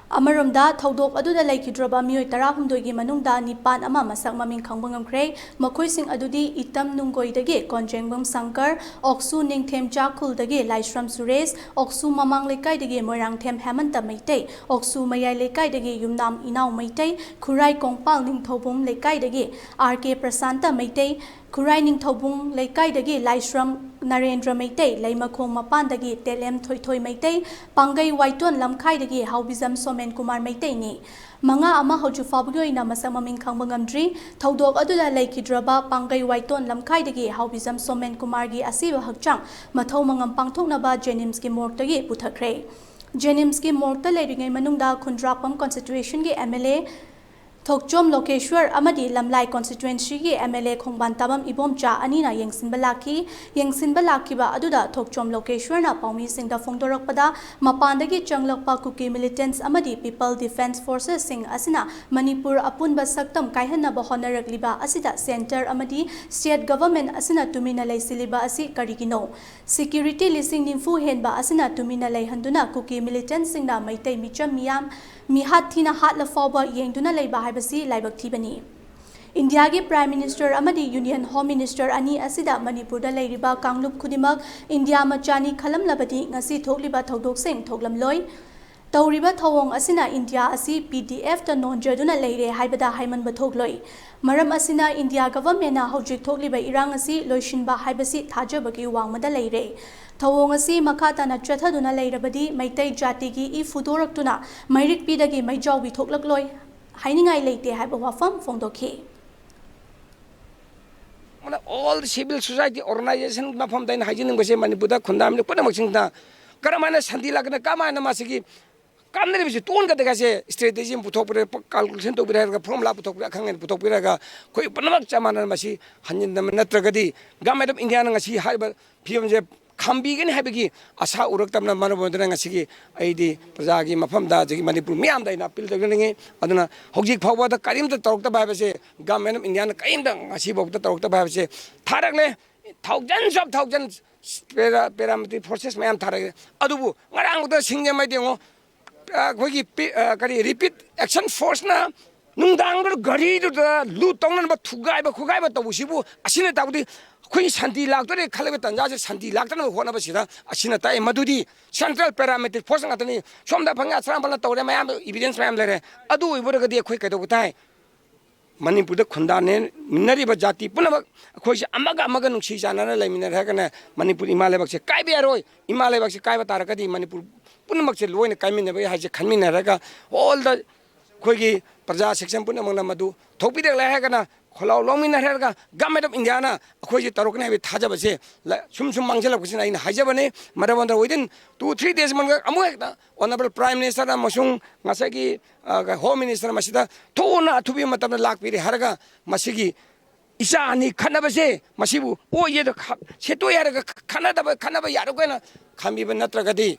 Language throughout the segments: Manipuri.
Amaromda thodok aduda laikidraba mioi 16 gi manungda nipan ama masak maming khangba ngamkhre makhoi adudi itam nunggoidagi konjengbam sankar oksu ningthem chakuldagi laisram suresh oksu mamang lekaidagi moirangthem hemanta meitei oksu mayai lekaidagi yumnam inaw meitei khurai kongpal ningthobum lekaidagi RK Prasanta meitei Kurai Ningthobung Lekaidagi Laisram Narendra Meitei Laimakhong Mapandagi Telem Thoithoi Meitei Pangai Waiton Lamkhaidagi Haubizam Somen Kumar Meitei ni Manga ama hoju fabugoina masak maming khangba ngamdri thodok aduda laikidraba Pangai Waiton Lamkhaidagi Haubizam Somen Kumar gi asiba hakchang mathau mangam pangthoknaba Jenims gi mortagi puthakre Jenims gi morta leiringai manungda Khundrapam constitution gi MLA Lokeshwar amadi lamlai constituency gi MLA khongban tabam ibomcha anina yengsinba laki ba aduda Lokeshwar na paumi singda phongdorakpada mapandagi changlakpa kuki militants amadi people defense forces sing asina Manipur apunba saktam kaihanna ba honarakliba asida center amadi state government asina tumina leisiliba asi karigino security lising nimfu henba asina tumina leihanduna kuki militants singna maitai micham miyam mihat thina hatla fawba yengduna leiba haibasi laibak thibani India gi Prime Minister amadi Union Home Minister ani asida Manipur da leiriba kanglup khudimak India machani khalam labadi ngasi thokliba thodok sing thoklam loi Tauriba thawong asina India asi PDF ta nonjaduna leire haibada haiman bathok loi maram asina India government na houjik thokliba erang asi loishinba haibasi thajabagi wangmada leire Thawong asi makata na chathaduna leirabadi maitai jati gi I fudораktuna mairik pidagi maijaw bi thoklak loi hainingai leite haiba wafam phongdokhi all civil society organization mafam dain haijining base Manipur da khundam ni puna maksingda karamana sandi lagna kamana masigi kamne bisi ton ka dekase strategy puthok pure calculation to bira ga formula puthok pure khangen puthok pure ga khoi panamak chamana masi hanjin dam natragadi government of India na ngasi haiba phim je Khambigani habigi asa uraktamna manabondra ngasigi aidi prajagi mafamda jagi Manipur miyam da ina pil tagningi aduna houjik phawba da karimta tarokta baibase government of India na kaimda ngasi bokta tarokta baibase tharagle thousands paramilitary forces mayam tharagle adubu ngarang da singye mai dengo khogi kari repeat action force na nungdang gari da lu tongnan ba thugai ba tabusibu asine tabudi Kui santi laktore khalabe tanja se santi laktana hona basira asina tai madudi central parametric force ngatani somda phanga asram bala tawre mayam evidence mayam lere adu ibura gadi khoi kaido butai Manipur da khunda ne minari ba jati punama khoi se amaga nungsi janana laimina rakana Manipur imale bakse kaibe aroi imale bakse kaiba tarakadi Manipur punamak se loine kaimina ba haje khanmina raka all the khoi gi praja section punamang na madu thokpidek la hakana Kholau longmina herga government of India na khoi tarokne be thajabase sum mangselak kusina ina hajabane marabandra within 2-3 days manga amuekta honorable prime minister masung ngasagi home minister masida thona thubi matamna lakpiri harga masigi isa ani khanabase masibu o ye seto yarga khanaba yarogena khambiba natragadi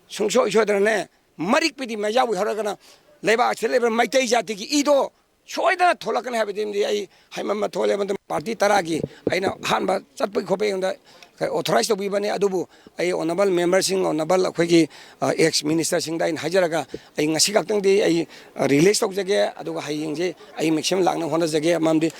sungso isodrane marik pidi majabu haragana leba celebre maitai jati ki ido Soida Tolakan habitim the Haimama Toleman party Taragi. I know Hanba Chapi Kope authorized to be Adubu, a honorable member sing honorable Quiki ex minister sing in Hajaraga, a Nasikang day a release of the gay, Adu Haying, I make some lang Honda Zagay, Mamdi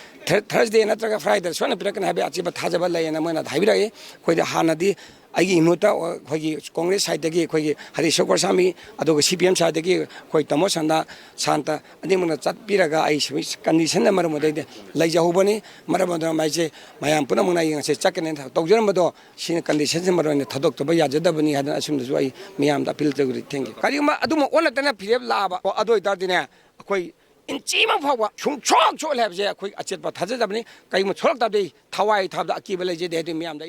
Thursday and Natraga Friday, so I can have Achiba Thajabala and Amana Hibra, quite the Hanadi. Agi imuta khoi Congress side dagi khoi Hari Shokor Sami adu CPM side dagi khoi tamosanda santa adimuna chatpiraga ai condition na maramode laija hobani maramodra maije mayam puna muna yeng se chakene tawjam bado sin condition se marone thodok to ba yajadabani hadan asum du ai miyam da appeal taguri thank you karima aduma ona tana phireb laba adoi tardine khoi inchima phawa chung chok chol habje khoi achet ba thajabani kai mo cholak tabde thawai thabda akibale je de miyam da